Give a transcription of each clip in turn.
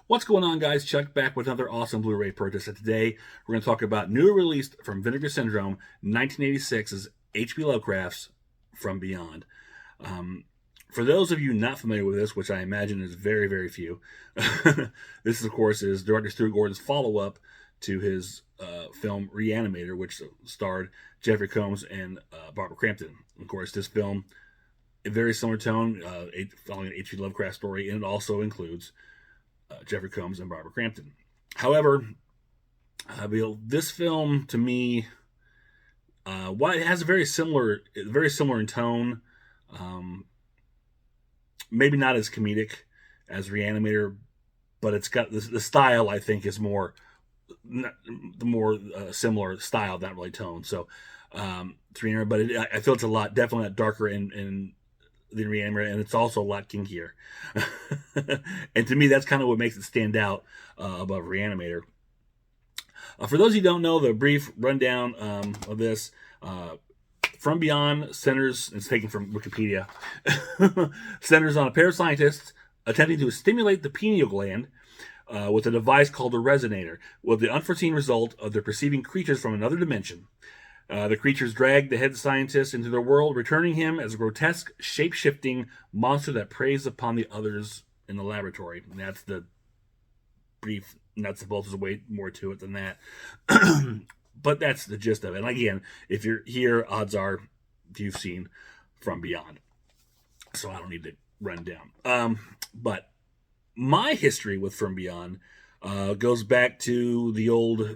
What's going on, guys? Chuck back with another awesome Blu-ray purchase. And today we're going to talk about new released from Vinegar Syndrome, 1986's H.P. Lovecraft's From Beyond. For those of you not familiar with this, which I imagine is very, very few, this, of course, is director Stuart Gordon's follow-up to his film Reanimator, which starred Jeffrey Combs and Barbara Crampton. Of course, this film, a very similar tone, following an H.P. Lovecraft story, and it also includes Jeffrey Combs and Barbara Crampton. However, this film to me, while it has a very similar in tone, maybe not as comedic as Reanimator, but it's got the style. I think is more the more similar style, not really tone. So, Reanimator, but I feel it's definitely a lot darker and than Reanimator, and it's also a lot kinkier. And to me, that's kind of what makes it stand out above Reanimator. For those who don't know, the brief rundown of this, From Beyond centers, it's taken from Wikipedia, centers on a pair of scientists attempting to stimulate the pineal gland with a device called a resonator, with the unforeseen result of their perceiving creatures from another dimension. The creatures drag the head scientist into their world, returning him as a grotesque, shape-shifting monster that preys upon the others in the laboratory. And that's the brief nuts and bolts. There's way more to it than that. But that's the gist of it. And again, if you're here, odds are you've seen From Beyond. So I don't need to run down. But my history with From Beyond goes back to the old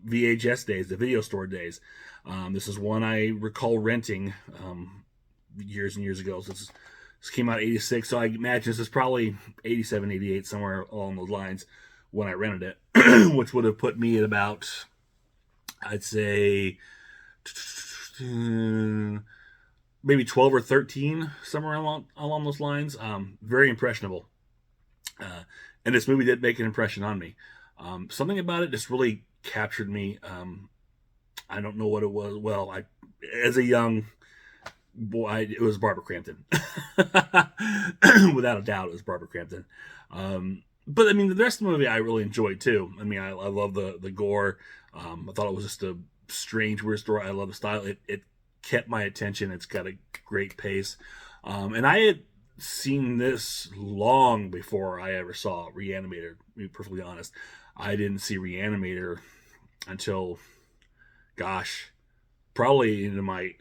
VHS days, the video store days. This is one I recall renting years and years ago. So this came out in 86, so I imagine this is probably 87, 88, somewhere along those lines when I rented it, which would have put me at about, I'd say, maybe 12 or 13, somewhere along those lines. Very impressionable. And this movie did make an impression on me. Something about it just really captured me. I don't know what it was. Well, as a young boy, it was Barbara Crampton. Without a doubt, it was Barbara Crampton. But I mean, the rest of the movie I really enjoyed too. I mean, I love the gore. I thought it was just a strange, weird story. I love the style. It kept my attention. It's got a great pace. And I had seen this long before I ever saw Reanimator, to be perfectly honest. I didn't see Reanimator until, gosh, probably into my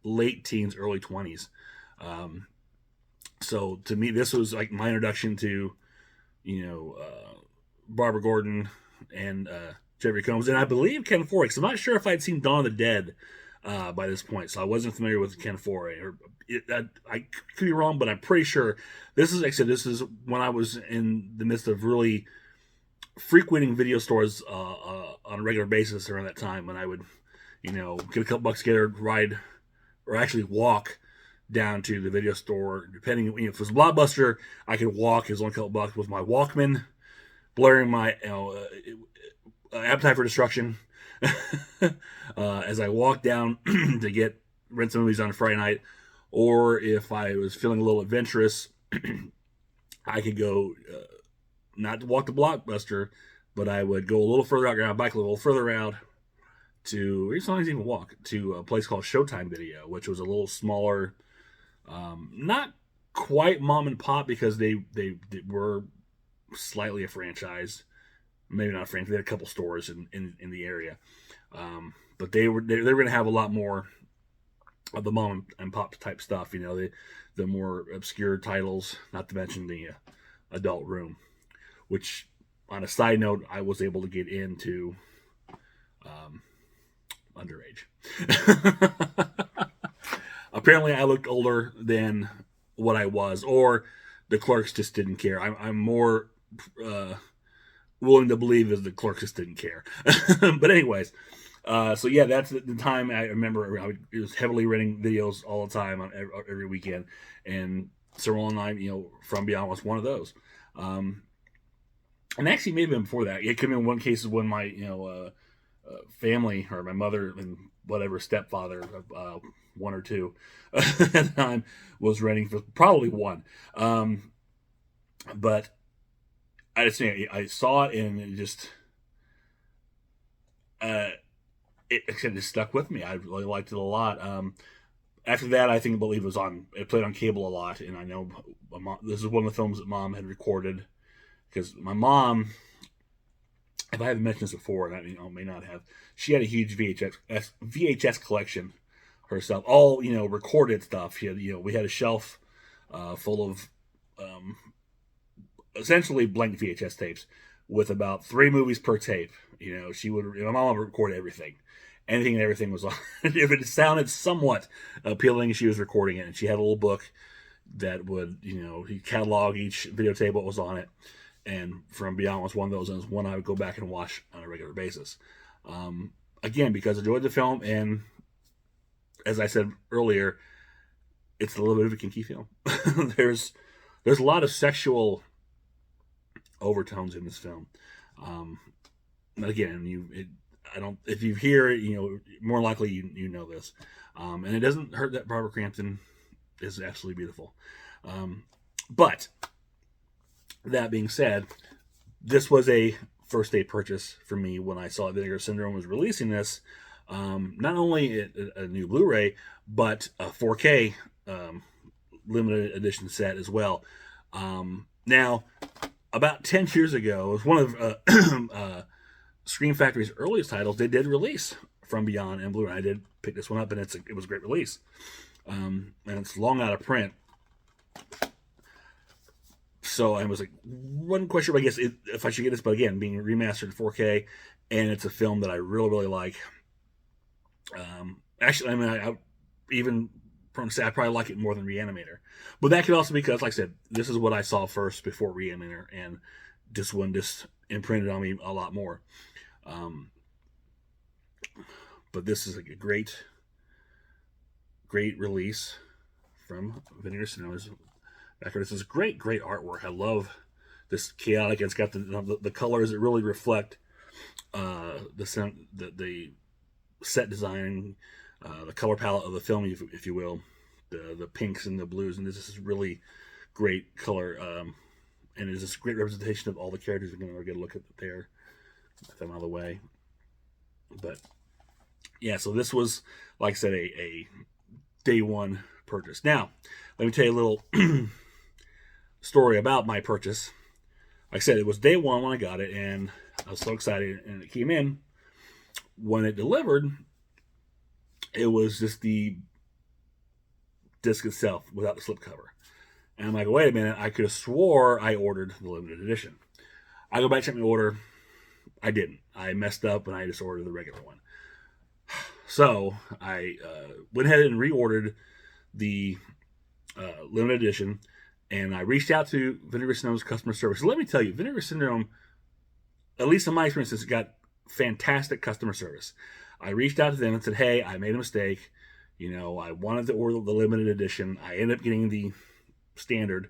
late teens, early 20s. So to me, this was like my introduction to, Barbara Gordon and Jeffrey Combs, and I believe Ken Foree, because I'm not sure if I'd seen Dawn of the Dead by this point, so I wasn't familiar with Ken Foree. I could be wrong, but I'm pretty sure this is, like I said, this is when I was in the midst of really frequenting video stores on a regular basis around that time, when I would, get a couple bucks together, ride, or actually walk down to the video store. Depending, if it was a Blockbuster, I could walk. It was only a couple bucks with my Walkman, blaring my Appetite for Destruction as I walked down to rent some movies on a Friday night. Or if I was feeling a little adventurous, I could go, not to walk the Blockbuster, but I would go a little further out, grab my bike a little further out to, sometimes even walk, to a place called Showtime Video, which was a little smaller, not quite mom and pop, because they were slightly a franchise. Maybe not a franchise. They had a couple stores in the area. But they were going to have a lot more of the mom and pop type stuff, the more obscure titles, not to mention the adult room, which, on a side note, I was able to get into underage. Apparently, I looked older than what I was, or the clerks just didn't care. I'm more willing to believe is the clerks just didn't care. But anyways, so yeah, that's the time I remember. It was heavily renting videos all the time on every weekend, and Circle Online, From Beyond was one of those. And actually, maybe before that, it could have been one case when my family, or my mother and whatever stepfather, one or two at the time, was renting for probably one. But I saw it and it just uh, it kind of stuck with me. I really liked it a lot. After that, I believe it played on cable a lot, and I know this is one of the films that Mom had recorded because my mom, if I haven't mentioned this before, and I may not have, she had a huge VHS collection herself, all recorded stuff. She had we had a shelf full of um, essentially blank VHS tapes with about 3 movies per tape. My mom would record everything. Anything and everything was on. If it sounded somewhat appealing, she was recording it. And she had a little book that would, catalog each videotape, what was on it. And From Beyond was one of those, and it was one I would go back and watch on a regular basis. Again, because I enjoyed the film, and as I said earlier, it's a little bit of a kinky film. there's a lot of sexual overtones in this film. Again, I don't. If you hear it, more likely you know this, and it doesn't hurt that Barbara Crampton is absolutely beautiful. But that being said, this was a first day purchase for me when I saw Vinegar Syndrome was releasing this. Not only a new Blu-ray, but a 4K limited edition set as well. Now, about 10 years ago, it was one of Scream Factory's earliest titles. They did release From Beyond and Blu-ray. I did pick this one up, and it was a great release. And it's long out of print. So I was like, one question, I guess, if I should get this, but again, being remastered 4K, and it's a film that I really, really like. Actually, I even prone to say I probably like it more than Reanimator. But that could also be because, like I said, this is what I saw first before Reanimator, and this one just imprinted on me a lot more. But this is a great release from Vinegar Syndrome. This is great artwork. I love this chaotic. It's got the colors that really reflect the set design, the color palette of the film, if you will, the pinks and the blues, and this is really great color, and it's this great representation of all the characters. We're going to get a look at there. Get them out of the way, but yeah. So this was, like I said, a day one purchase. Now, let me tell you a little story about my purchase. Like I said, it was day one when I got it, and I was so excited, and it came in. When it delivered, it was just the disc itself without the slipcover. And I'm like, wait a minute, I could have swore I ordered the limited edition. I go back to check my order. I didn't. I messed up and I just ordered the regular one. So I went ahead and reordered the limited edition, and I reached out to Vinegar Syndrome's customer service. Let me tell you, Vinegar Syndrome, at least in my experience, has got fantastic customer service. I reached out to them and said, hey, I made a mistake. I wanted to order the limited edition. I ended up getting the standard.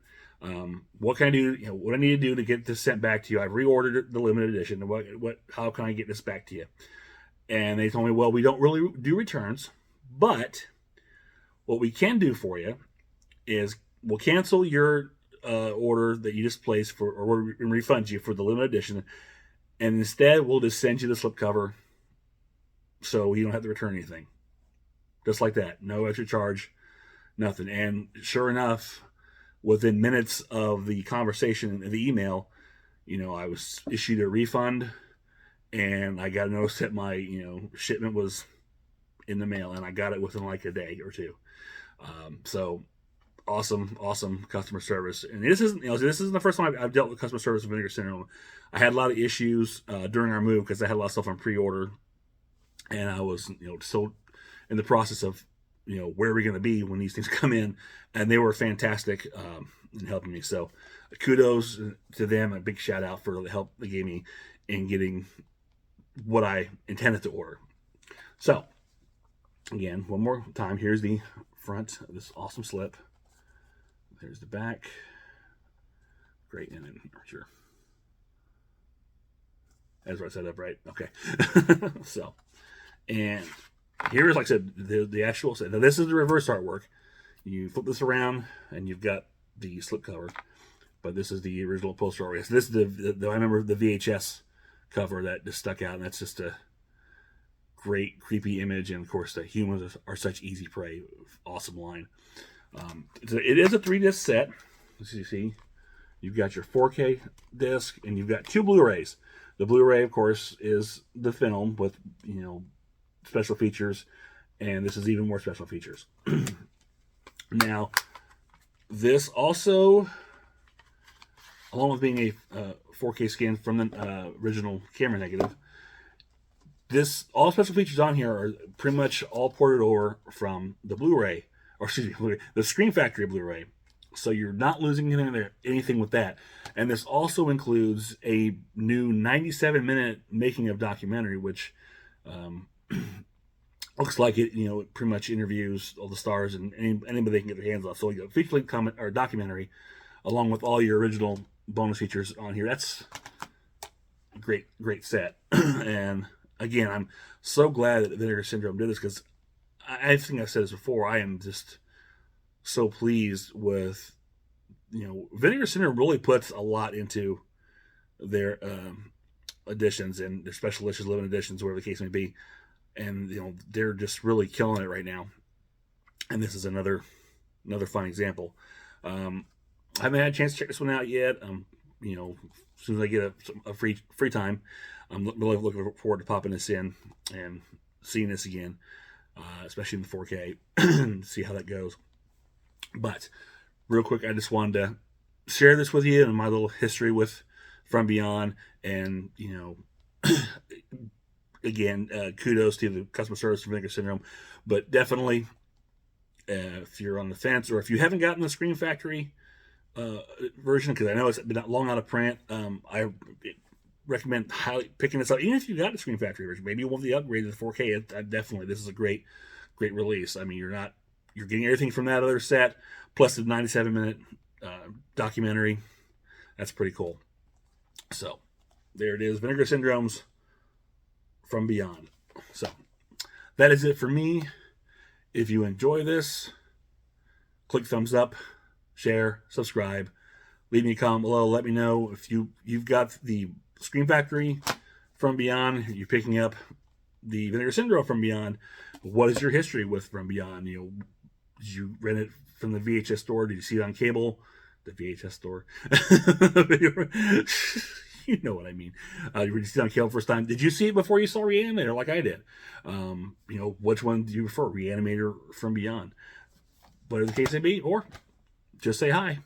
What can I do? What I need to do to get this sent back to you? I've reordered the limited edition. How can I get this back to you? And they told me, well, we don't really do returns, but what we can do for you is we'll cancel your order that you just placed or we'll refund you for the limited edition, and instead we'll just send you the slipcover so you don't have to return anything. Just like that. No extra charge, nothing. And sure enough, within minutes of the conversation and the email, I was issued a refund, and I got a notice that my shipment was in the mail, and I got it within like a day or two. So awesome customer service. And this isn't the first time I've dealt with customer service with Vinegar Syndrome. I had a lot of issues during our move because I had a lot of stuff on pre-order, and I was still in the process of where are we going to be when these things come in, and they were fantastic in helping me. So kudos to them. A big shout out for the help they gave me in getting what I intended to order. So again, one more time, here's the front of this awesome slip. There's the back. Great, and then sure. That's what I set up, right? Okay. So, and here's, like I said, the actual set. Now, this is the reverse artwork. You flip this around, and you've got the slipcover. but this is the original poster artwork. So this is I remember the VHS cover that just stuck out, and that's just a great creepy image. And of course, the humans are such easy prey. Awesome line. It is a 3-disc set. As you see, you've got your 4K disc, and you've got 2 Blu-rays. The Blu-ray, of course, is the film with special features, and this is even more special features. Now, this also, along with being a 4K scan from the original camera negative, all special features on here are pretty much all ported over from the Blu-ray, or excuse me, the Screen Factory Blu-ray. So you're not losing anything with that. And this also includes a new 97-minute making of documentary, which looks like it pretty much interviews all the stars and anybody they can get their hands on. So you got feature length or documentary, along with all your original bonus features on here. That's a great set. And again, I'm so glad that Vinegar Syndrome did this, because I think I've said this before. I am just so pleased with, Vinegar Syndrome really puts a lot into their editions and their special editions, limited editions, whatever the case may be. And they're just really killing it right now. And this is another fun example. I haven't had a chance to check this one out yet. As soon as I get a free time, I'm really looking forward to popping this in and seeing this again, especially in the 4K, and see how that goes. But real quick, I just wanted to share this with you and my little history with From Beyond. And again, kudos to the customer service for Vinegar Syndrome. But definitely, if you're on the fence, or if you haven't gotten the Screen Factory version, because I know it's been long out of print, I recommend highly picking this up. Even if you got the Screen Factory version, maybe you want the upgrade to the 4K. This is a great release. I mean, you're getting everything from that other set, plus the 97-minute documentary. That's pretty cool. So there it is, Vinegar Syndrome's From Beyond. So that is it for me. If you enjoy this, click thumbs up, share, subscribe, leave me a comment below. Let me know if you've got the Screen Factory From Beyond, you're picking up the Vinegar Syndrome From Beyond. What is your history with From Beyond? Did you rent it from the VHS store? Did you see it on cable? The VHS store. You know what I mean. Did you see it on cable first time? Did you see it before you saw Reanimator like I did? Which one do you prefer, Reanimator or From Beyond? Whatever the case may be, or just say hi.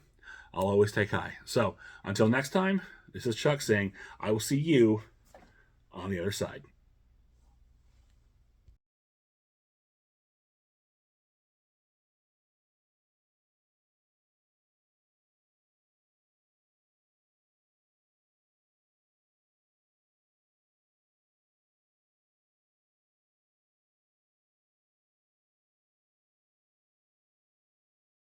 I'll always take hi. So until next time, this is Chuck saying, I will see you on the other side.